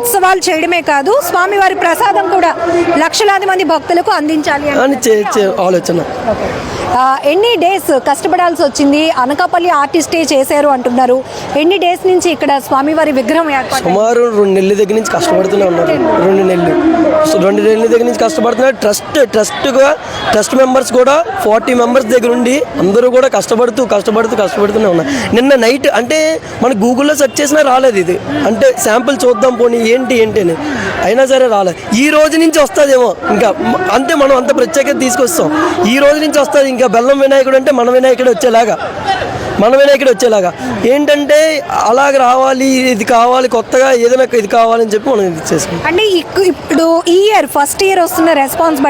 ఉత్సవాలు చేయడమే కాదు, స్వామివారి ప్రసాదం కూడా లక్షలాది మంది భక్తులకు అందించాలి అని ఆలోచన. ఎన్ని డేస్ కష్టపడాల్సి వచ్చింది? అనకాపల్లి ఆర్టిస్టే చేశారు అంటున్నారు. ఎన్ని డేస్ నుంచి ఇక్కడ స్వామివారి విగ్రహం ఏర్పాటు? సుమారు 2 నెలల దగ్గర నుంచి కష్టపడుతూనే ఉన్నారు. 2 నెలల దగ్గర నుంచి కష్టపడుతున్నారు. ట్రస్ట్ మెంబర్స్ కూడా 40 మెంబర్స్ దగ్గర ఉండి అందరూ కూడా కష్టపడుతూనే ఉన్నారు. నిన్న నైట్ అంటే మన గూగుల్లో సెర్చ్ చేసినా రాలేదు ఇది. అంటే శాంపుల్ చూద్దాం పోనీ ఏంటి అని, అయినా సరే రాలేదు. ఈ రోజు నుంచి వస్తుందేమో, ఇంకా అంతే. మనం అంత ప్రత్యేకత తీసుకొస్తాం. ఈ రోజు నుంచి వస్తుంది. ఇంకా బెల్లం వినాయకుడు అంటే మన వినాయకుడు వచ్చేలాగా ఏంటంటే అలాగ రావాలి, ఇది కావాలి, కొత్తగా ఏదైనా ఇది కావాలని చెప్పి మనం ఇది చేసుకుంటాం. అంటే ఇప్పుడు ఈ ఇయర్ ఫస్ట్ ఇయర్ వస్తున్న రెస్పాన్స్